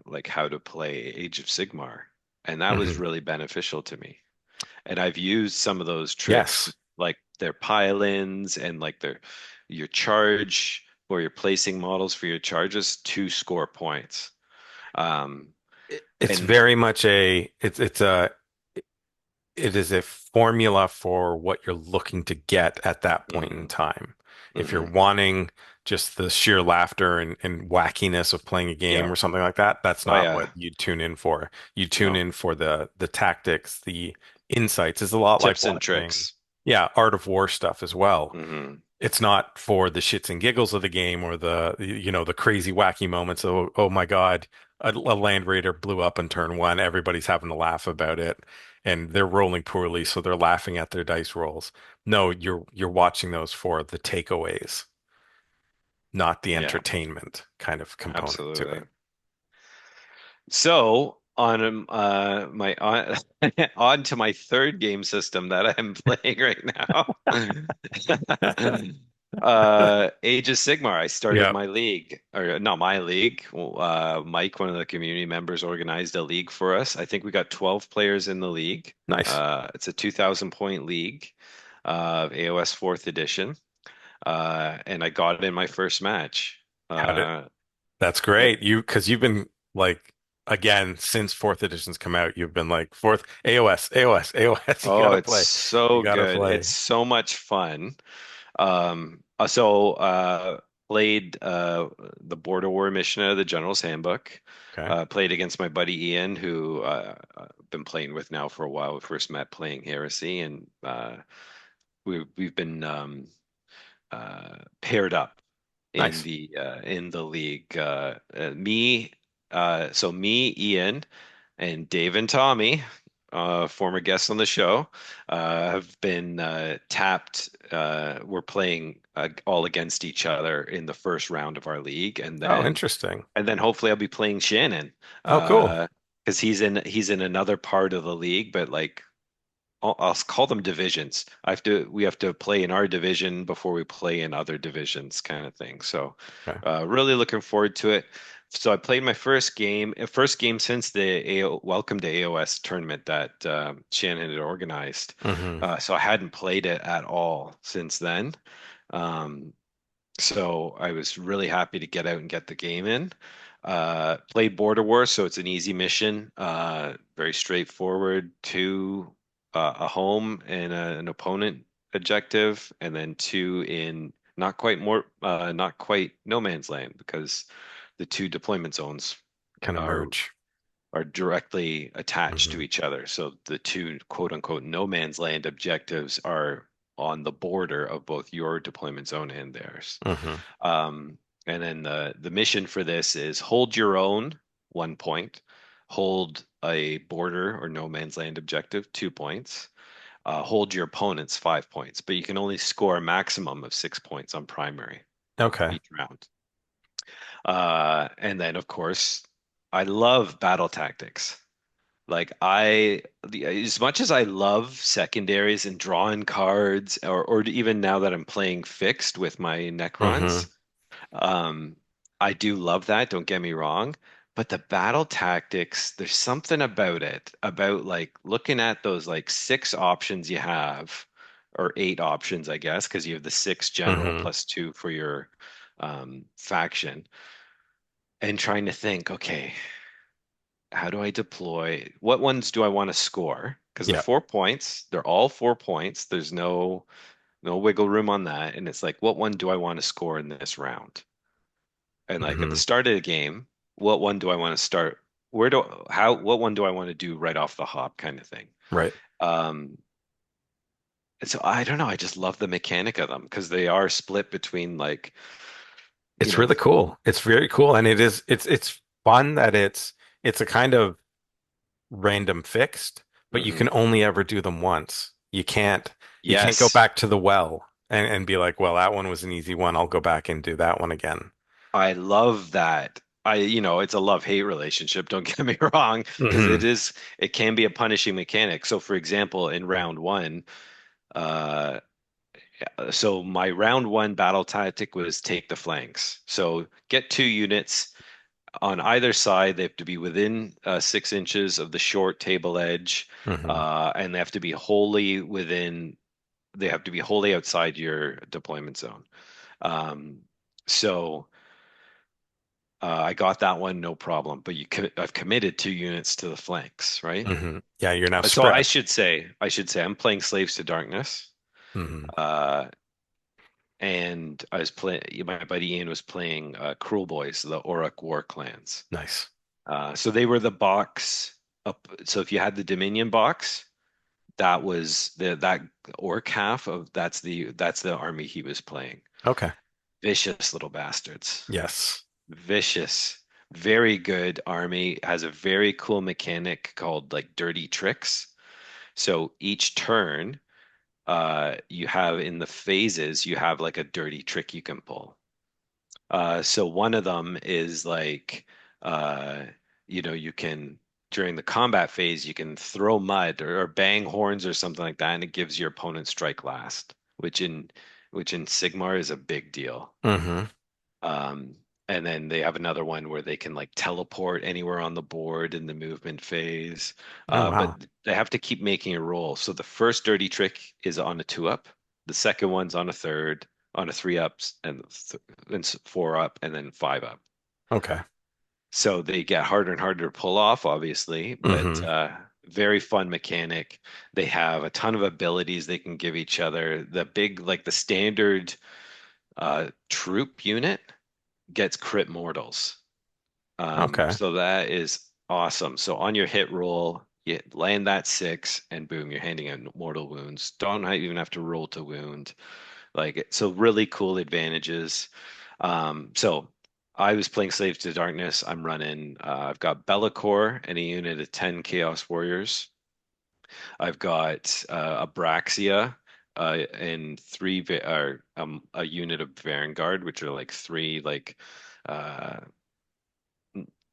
like how to play Age of Sigmar, and that was Hmm. really beneficial to me. And I've used some of those tricks, Yes. like their pile-ins and like your charge where you're placing models for your charges to score points. Um, It's and very much it is a formula for what you're looking to get at that point in mhm, time. If you're Hmm. wanting just the sheer laughter and wackiness of playing a Yeah. game or something like that, that's Oh not what yeah. you tune in for. You tune No. in for the tactics, the insights. It's a lot like Tips and watching, tricks. yeah, Art of War stuff as well. Hmm. It's not for the shits and giggles of the game or the crazy wacky moments. Oh my God, a land raider blew up in turn one. Everybody's having to laugh about it, and they're rolling poorly, so they're laughing at their dice rolls. No, you're watching those for the takeaways, not the Yeah, entertainment kind of component to absolutely. it. So on my on on to my third game system that I'm playing right now. Age of Sigmar. I started Yeah, my league, or not my league. Mike, one of the community members, organized a league for us. I think we got 12 players in the league. nice. It's a 2,000 point league, AOS fourth edition. And I got in my first match. How did Uh, That's it, great. Because you've been like, again, since fourth edition's come out, you've been like fourth AOS, AOS, AOS. You oh, gotta it's play. You so gotta good. It's play. so much fun. Played the Border War mission of the General's Handbook. Okay, Played against my buddy Ian, who I've been playing with now for a while. We first met playing Heresy, and we've been paired up nice. in the league. Me, Ian, and Dave and Tommy, former guests on the show, have been tapped. We're playing all against each other in the first round of our league, Oh, interesting. and then hopefully I'll be playing Shannon, Oh, cool. because he's in another part of the league, but like I'll call them divisions. We have to play in our division before we play in other divisions, kind of thing. So, Okay. really looking forward to it. So I played my first game since the Welcome to AOS tournament that Shannon had organized. Hmm. So I hadn't played it at all since then. Um, so I was really happy to get out and get the game in. Played Border Wars, so it's an easy mission. Very straightforward. Two, a home and an opponent objective, and then two in not quite no man's land because the two deployment zones Kind of are merge. directly attached to Hmm. each other. So the two quote unquote no man's land objectives are on the border of both your deployment zone and theirs. Hmm. Um, and then the mission for this is hold your own, 1 point, hold a border or no man's land objective, 2 points, hold your opponent's 5 points, but you can only score a maximum of 6 points on primary Okay. each round. And then, of course, I love battle tactics. As much as I love secondaries and drawing cards, or even now that I'm playing fixed with my Hmm. Necrons, um, I do love that, don't get me wrong. But the battle tactics, there's something about it, about like looking at those like six options you have, or eight options, I guess, because you have the six general Hmm. plus two for your faction, and trying to think, okay, how do I deploy? What ones do I want to score? Because the Yeah. 4 points, they're all 4 points. There's no wiggle room on that. And it's like, what one do I want to score in this round? And like at the Hmm. start of the game, what one do I want to start? What one do I want to do right off the hop kind of thing? Right. Um, and so I don't know. I just love the mechanic of them because they are split between like, you It's know, really cool. It's very cool, and it's fun that it's a kind of random fixed, but you mhm. can only ever do them once. You can't go Yes, back to the well and be like, well, that one was an easy one. I'll go back and do that one again. I love that. It's a love-hate relationship, don't get me wrong, because Hmm. it can be a punishing mechanic. So for example, in round one, uh, so my round one battle tactic was take the flanks. So get two units on either side. They have to be within 6 inches of the short table edge, Hmm. and they have to be wholly outside your deployment zone. Um, so I got that one, no problem. But I've committed 2 units to the flanks, right? Hmm. Yeah, you're now So spread. I should say I'm playing Slaves to Darkness. Hmm. Uh, and I was playing. My buddy Ian was playing Cruel Boys, the Orc War Clans. Nice. So they were the box up. So if you had the Dominion box, that was that orc half of that's the army he was playing. Okay. Vicious little bastards. Yes. Vicious. Very good army. Has a very cool mechanic called like dirty tricks. So each turn, you have in the phases, you have like a dirty trick you can pull. So one of them is like, uh, you can during the combat phase, you can throw mud or bang horns or something like that, and it gives your opponent strike last, which in Sigmar is a big deal. Mm-hmm. Um, and then they have another one where they can like teleport anywhere on the board in the movement phase. Oh, But wow. they have to keep making a roll. So the first dirty trick is on a two up. The second one's on a third, on a three ups, and four up, and then five up. Okay. So they get harder and harder to pull off, obviously, but Mm-hmm. very fun mechanic. They have a ton of abilities they can give each other. Like the standard troop unit gets crit mortals. Okay. So that is awesome. So on your hit roll, you land that six, and boom, you're handing out mortal wounds. Don't even have to roll to wound. So really cool advantages. So I was playing Slaves to Darkness. I've got Be'lakor and a unit of 10 Chaos Warriors. I've got Abraxia and a unit of Vanguard, which are like three uh,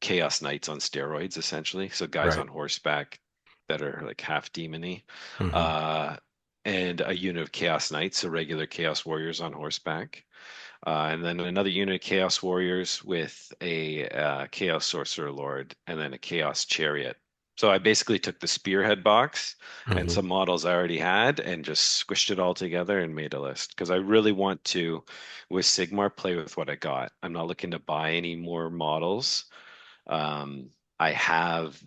Chaos Knights on steroids, essentially. So guys Right. on horseback that are like half demony. Mm-hmm. Uh, and a unit of Chaos Knights, so regular Chaos Warriors on horseback. And then another unit of Chaos Warriors with a Chaos Sorcerer Lord, and then a Chaos Chariot. So I basically took the Spearhead box and Mm-hmm. some models I already had and just squished it all together and made a list because I really want to, with Sigmar, play with what I got. I'm not looking to buy any more models. Um, I have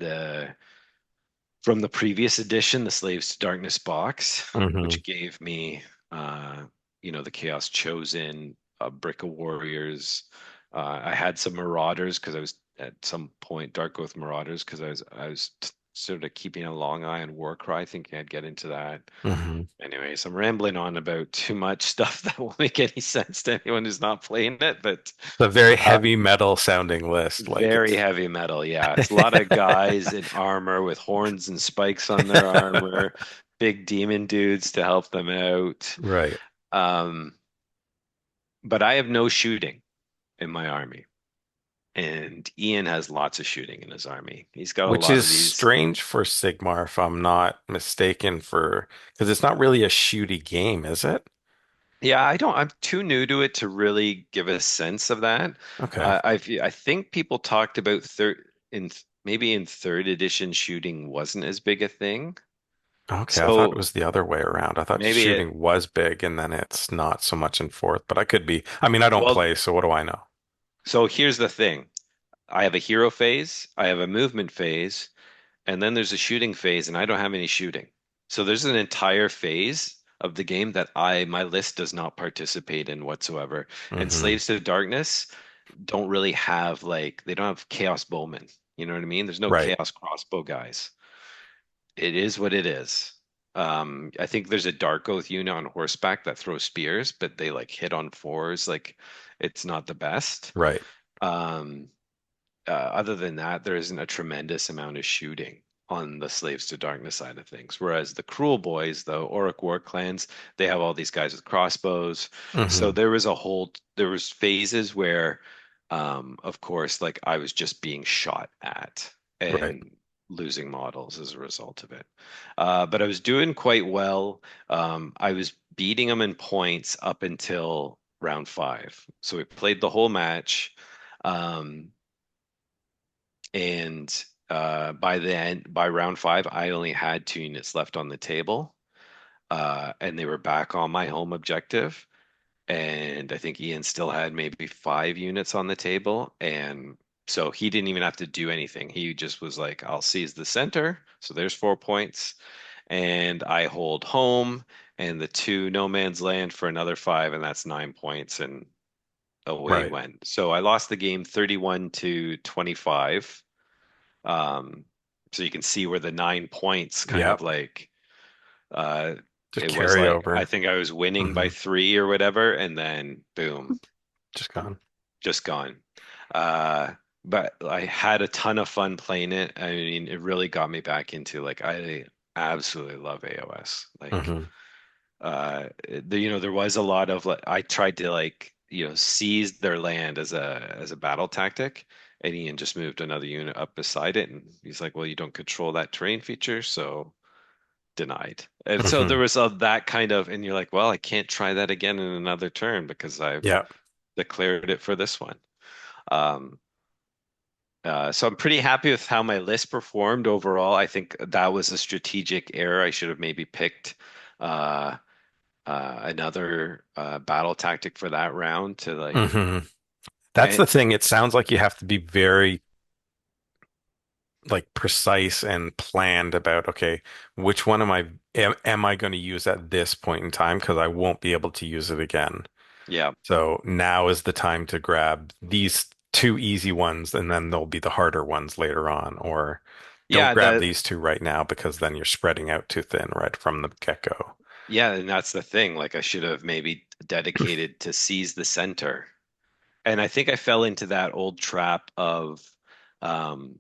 from the previous edition, the Slaves to Darkness box, Mm-hmm. which gave me, uh, the Chaos Chosen, Brick of Warriors. I had some Marauders because I was at some point Dark Oath Marauders because I was sort of keeping a long eye on Warcry, thinking I'd get into that. Mm-hmm. Anyways, I'm rambling on about too much stuff that won't make any sense to anyone who's not playing it, but It's a very uh, heavy metal sounding list. Like very it's heavy metal, yeah. It's a lot of guys in armor with horns and spikes on their armor, big demon dudes to help them out. right. Um, but I have no shooting in my army, and Ian has lots of shooting in his army. He's got a Which lot is of these. strange for Sigmar, if I'm not mistaken, because it's not really a shooty game, is it? Yeah, I'm too new to it to really give a sense of that. Okay. I think people talked about maybe in third edition shooting wasn't as big a thing. Okay, I thought it So was the other way around. I thought maybe shooting was big and then it's not so much in fourth, but I could be. I mean, I don't well, play, so what do I know? so here's the thing. I have a hero phase, I have a movement phase, and then there's a shooting phase, and I don't have any shooting. So there's an entire phase of the game that my list does not participate in whatsoever. And Hmm. Slaves to Darkness don't really have they don't have Chaos Bowmen. You know what I mean? There's no Right, Chaos Crossbow guys. It is what it is. I think there's a Dark Oath unit on horseback that throws spears, but they like hit on fours. Like it's not the best. right. Um, other than that, there isn't a tremendous amount of shooting on the Slaves to Darkness side of things. Whereas the Cruel Boys, the Orc War clans, they have all these guys with crossbows. So Hmm. there was phases where, of course, like I was just being shot at Right. and losing models as a result of it. But I was doing quite well. I was beating them in points up until round five. So we played the whole match. Um, and by round five, I only had two units left on the table, and they were back on my home objective. And I think Ian still had maybe five units on the table, and so he didn't even have to do anything. He just was like, "I'll seize the center." So there's 4 points, and I hold home, and the two no man's land for another five, and that's 9 points, and away Right. went. So I lost the game 31 to 25. Um, so you can see where the 9 points kind of Yep. like uh Just it was carry like I over. think I was winning by Hmm. 3 or whatever, and then boom, Just gone. just gone. Uh, but I had a ton of fun playing it. I mean, it really got me back into like I absolutely love AOS. Like Hmm. there was a lot of like I tried to like seize their land as a battle tactic, and Ian just moved another unit up beside it, and he's like, "Well, you don't control that terrain feature, so denied." And so there Hmm. was that kind of, and you're like, "Well, I can't try that again in another turn because I've Yeah. declared it for this one." Um, so I'm pretty happy with how my list performed overall. I think that was a strategic error. I should have maybe picked uh, another battle tactic for that round to like. Hmm. That's And the thing. It sounds like you have to be very like precise and planned about, okay, which one am I going to use at this point in time? Because I won't be able to use it again. yeah, So now is the time to grab these two easy ones, and then there'll be the harder ones later on. Or don't yeah, grab that these two right now because then you're spreading out too thin right from the get-go. yeah, and that's the thing. Like I should have maybe dedicated to seize the center. And I think I fell into that old trap of um,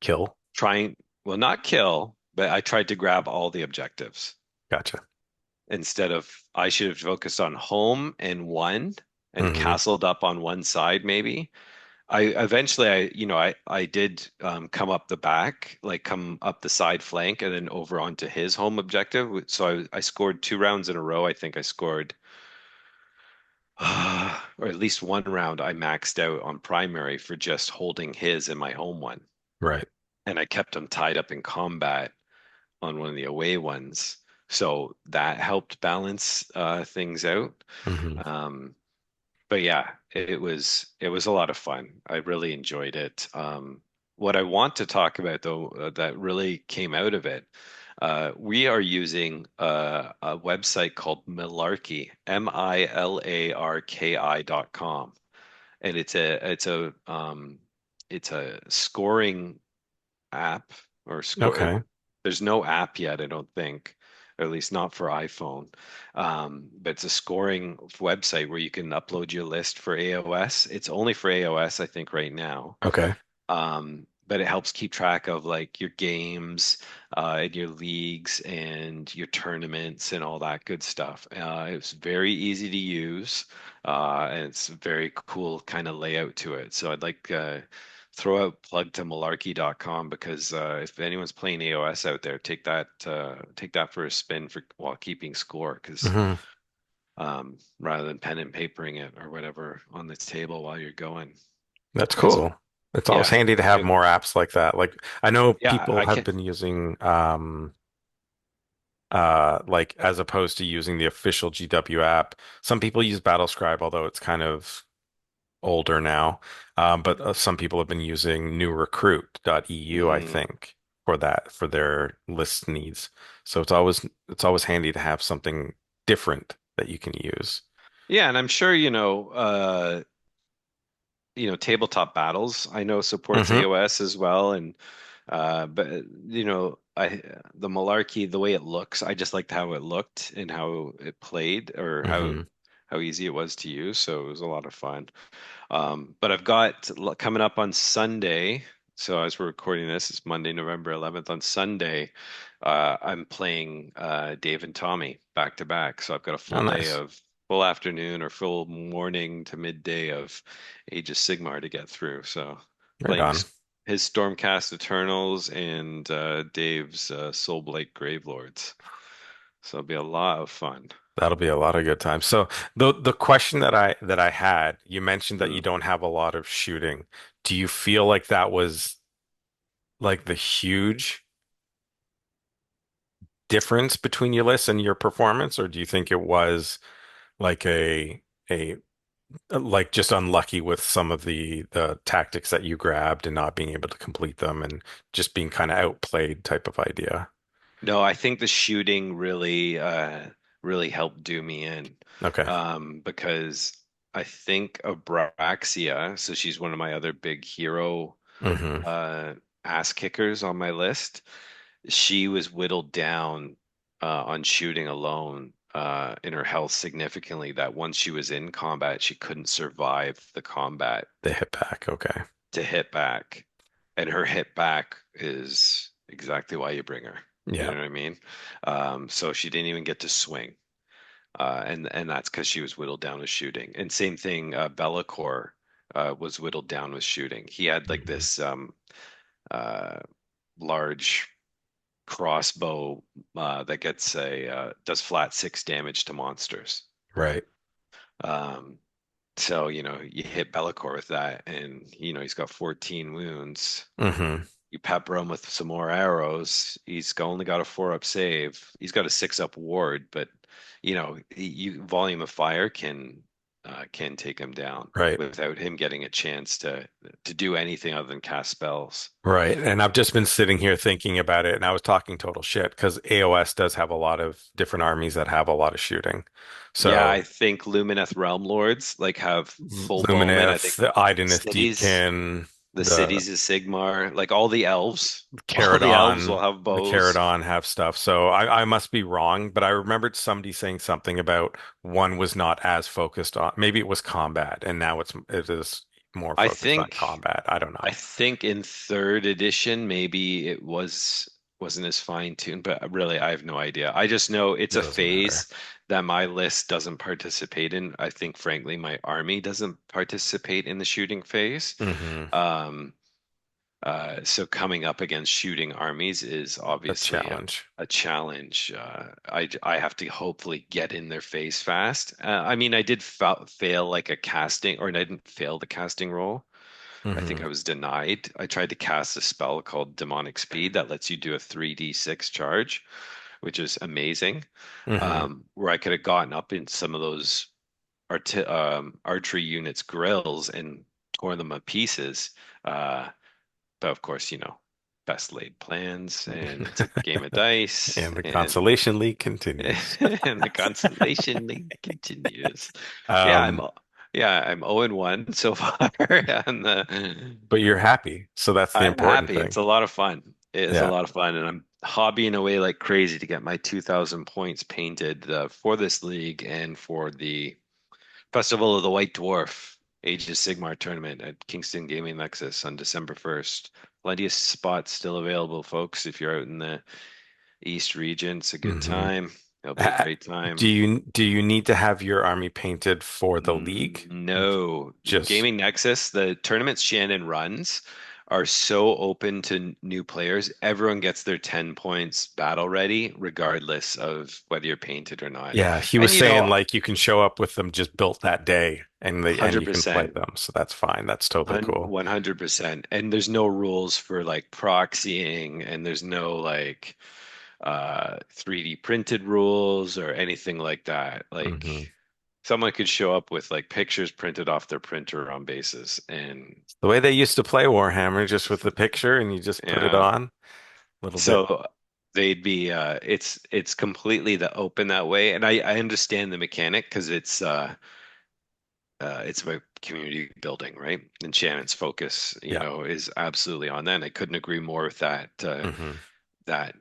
Kill. trying, well, not kill, but I tried to grab all the objectives. Gotcha. Instead of I should have focused on home and one and Hmm. castled up on one side maybe. I eventually I did come up the back, like come up the side flank and then over onto his home objective. So I scored 2 rounds in a row. I think I scored or at least one round I maxed out on primary for just holding his in my home one. Right. And I kept him tied up in combat on one of the away ones. So that helped balance things out. Hmm. Um, but yeah, it was a lot of fun. I really enjoyed it. What I want to talk about though, that really came out of it, we are using a website called Malarkey, Milarki.com, and it's a scoring app or score. Okay. There's no app yet, I don't think, or at least not for iPhone. But it's a scoring website where you can upload your list for AOS. It's only for AOS, I think, right now. Okay. But it helps keep track of like your games, and your leagues and your tournaments and all that good stuff. It's very easy to use, and it's a very cool kind of layout to it. So I'd like throw out plug to malarkey.com because if anyone's playing AOS out there, take that for a spin for while keeping score because Hmm. rather than pen and papering it or whatever on the table while you're going. That's It's cool. It's always yeah, handy to have it, more apps like that. Like I know yeah, people I have can. been using like as opposed to using the official GW app. Some people use Battlescribe, although it's kind of older now. But some people have been using newrecruit.eu, I Mhm. think, for that for their list needs. So it's always handy to have something different that you can use. Yeah, and I'm sure tabletop battles I know supports Hmm. AOS as well, and but I the Malarkey the way it looks, I just liked how it looked and how it played or how Hmm. how easy it was to use, so it was a lot of fun. But I've got coming up on Sunday. So as we're recording this, it's Monday, November 11th. On Sunday, I'm playing Dave and Tommy back to back. So I've got a Oh, full day nice. of full afternoon or full morning to midday of Age of Sigmar to get through. So Right playing on. his Stormcast Eternals and Dave's Soulblight Gravelords. So it'll be a lot of fun. That'll be a lot of good times. So the question that I had, you mentioned that you Mm. don't have a lot of shooting. Do you feel like that was like the huge difference between your list and your performance, or do you think it was like a like just unlucky with some of the tactics that you grabbed and not being able to complete them and just being kind of outplayed type of idea? No, I think the shooting really really helped do me in. Okay. Because I think Abraxia, so she's one of my other big hero Hmm. uh, ass kickers on my list. She was whittled down on shooting alone in her health significantly that once she was in combat, she couldn't survive the combat They hit back. Okay. to hit back. And her hit back is exactly why you bring her. You Yeah. know what I mean? So she didn't even get to swing. And that's because she was whittled down with shooting. And same thing, Be'lakor was whittled down with shooting. He had like Hmm. this uh, large crossbow that gets a does flat six damage to monsters. Right. Um, so you hit Be'lakor with that, and he's got 14 wounds. Hmm. You pepper him with some more arrows. Only got a 4-up save. He's got a 6-up ward, but you volume of fire can take him down Right. without him getting a chance to do anything other than cast spells. Right. And I've just been sitting here thinking about it, and I was talking total shit because AOS does have a lot of different armies that have a lot of shooting. Yeah, I So think Lumineth Realm Lords like have full bowmen. I Lumineth, think the Idenith cities, Deepkin, the the cities is Sigmar, like all the elves, all the elves will Caradon, have the bows. Caradon have stuff. So I must be wrong, but I remembered somebody saying something about one was not as focused on, maybe it was combat, and now it is more I focused on think combat. I don't I know. think in third edition maybe it wasn't as fine-tuned, but really I have no idea. I just know it's It a doesn't matter. phase that my list doesn't participate in. I think frankly my army doesn't participate in the shooting phase. Hmm. Um, so coming up against shooting armies is A obviously challenge. a challenge. I have to hopefully get in their face fast. I mean, I did fa fail like a casting, or I didn't fail the casting roll. I think Hmm. I was denied. I tried to cast a spell called Demonic Speed that lets you do a 3d6 charge, which is amazing. Hmm. Where I could have gotten up in some of those archery units' grills and torn them to pieces. Uh, but of course, best laid plans, and it's a game of dice, And the and consolation league continues. and the consolation league continues. Yeah, Um, I'm 0 and 1 so far on the but you're happy, so that's the I'm important happy. It's thing. a lot of fun. It is a Yeah. lot of fun, and I'm hobbying away like crazy to get my 2,000 points painted for this league and for the Festival of the White Dwarf Age of Sigmar tournament at Kingston Gaming Nexus on December 1st. Plenty of spots still available, folks. If you're out in the East region, it's a good Hmm. time. It'll be a great time. Do you need to have your army painted for the league? No, Just Gaming Nexus, the tournaments Shannon runs are so open to new players. Everyone gets their 10 points battle ready, regardless of whether you're painted or not. yeah, he was And saying like you can show up with them just built that day and you can play 100%, them. So that's fine. That's totally cool. 100%. And there's no rules for like proxying, and there's no like 3D printed rules or anything like that. Like Hmm. someone could show up with like pictures printed off their printer on basis, and The way they used to play Warhammer, just with the picture and you just put it yeah. on a little bit. So they'd be it's completely the open that way. And I understand the mechanic because it's about community building, right? And Shannon's focus, Yeah. is absolutely on that. And I couldn't agree more with Hmm. that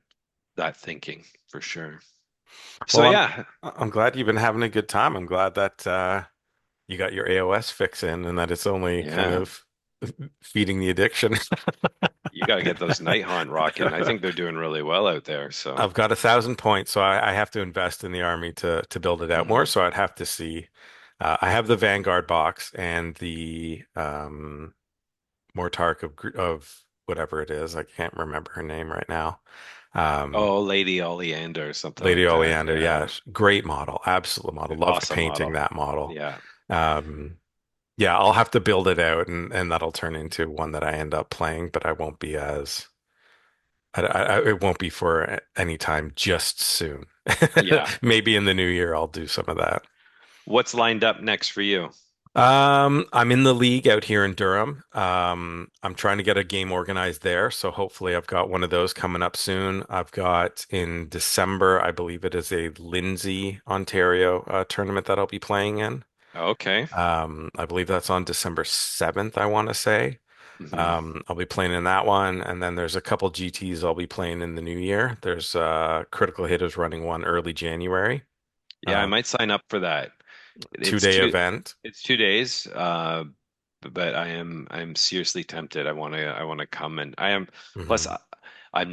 that thinking for sure. So Well, yeah, I'm glad you've been having a good time. I'm glad that you got your AOS fix in and that it's only kind yeah, of feeding the addiction. you got to get those Night Hunt rocking. I think they're doing really well out there. So I've got 1,000 points, so I have to invest in the army to build it out more. mhm. So I'd have to see. I have the Vanguard box and the Mortarch of whatever it is. I can't remember her name right now. Um, Oh, Lady Oleander or something Lady like that. Oleander, Yeah, yes, great model, absolute model. Loved awesome painting model. that model. Yeah, Um, yeah, I'll have to build it out, and that'll turn into one that I end up playing, but I won't be as it won't be for any time just soon. yeah. Maybe in the new year I'll do some of that. What's lined up next for you? I'm in the league out here in Durham. I'm trying to get a game organized there, so hopefully I've got one of those coming up soon. I've got in December, I believe it is a Lindsay, Ontario tournament that I'll be playing in. Okay. I believe that's on December 7th, I want to say. Hmm. I'll be playing in that one, and then there's a couple GTs I'll be playing in the new year. There's Critical Hitters running one early January, Yeah, I uh, might sign up for that. It's 2 day two event. it's 2 days. But I'm seriously tempted. I want to come, and I am plus Hmm. I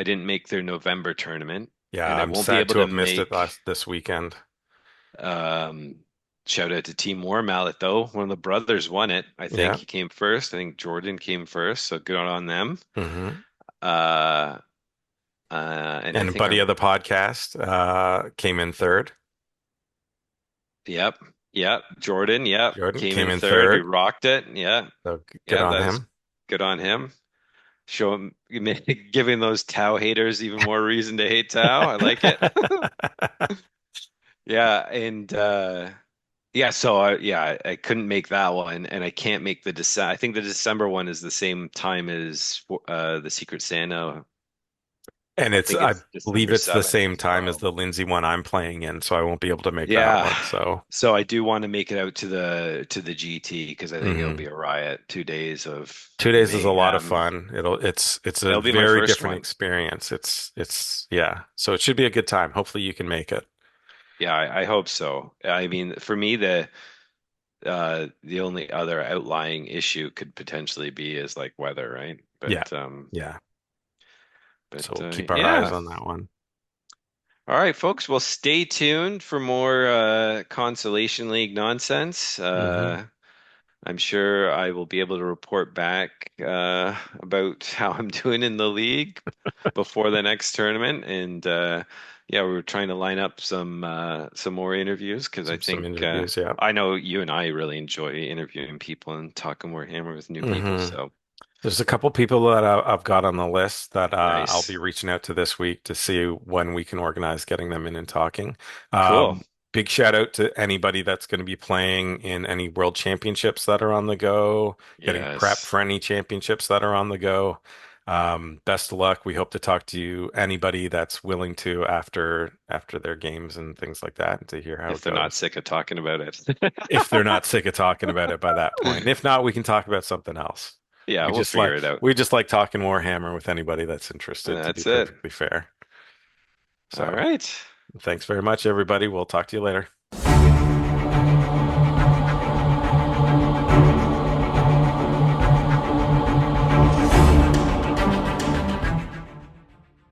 didn't make their November tournament, Yeah, and I I'm won't be sad able to to have missed it make this weekend. um shout out to Team War Mallet though. One of the brothers won it. I think Yeah. he came first. I think Jordan came first, so good on them. Hmm. Uh and I And a think buddy of the podcast came in third. yep, yep, Jordan, yep, Jordan came came in in third. He third, rocked it. Yeah. so good Yeah, on that was him. good on him. Show him, giving those Tau haters even more reason to hate Tau. I like it. Yeah, and yeah, so I couldn't make that one, and I can't make the December. I think the December one is the same time as the Secret Santa. And I it's, think I it's believe December it's the 7th same as time as well. the Lindsay one I'm playing in, so I won't be able to make that Yeah. one. So, So I do want to make it out to the GT because I think it'll mhm. be a riot. 2 days of 2 days is a lot of mayhem. fun. It's a It'll be my very first different one. experience. Yeah. So it should be a good time. Hopefully you can make it. Yeah, I hope so. I mean, for me, the only other outlying issue could potentially be is like weather, right? Yeah. But Yeah. So we'll keep our eyes yeah. on that one. All right, folks. Well, stay tuned for more Consolation League nonsense. Hmm. I'm sure I will be able to report back about how I'm doing in the league before the next tournament. And yeah, we were trying to line up some more interviews because I Some think interviews. Yeah. I know you and I really enjoy interviewing people and talking Warhammer with new people. Hmm. So There's a couple people that I've got on the list that I'll be nice, reaching out to this week to see when we can organize getting them in and talking. cool. Big shout out to anybody that's going to be playing in any world championships that are on the go, getting prep Yes, for any championships that are on the go. Best of luck. We hope to talk to you, anybody that's willing to after their games and things like that, and to hear how if it they're not goes. sick of talking about it. If they're not sick of talking about it by that point. And if not, we can talk about something else. Yeah, We we'll just figure like it out. we just like talking Warhammer with anybody that's interested, to be That's it. perfectly fair. All So, right. thanks very much, everybody. We'll talk to you later.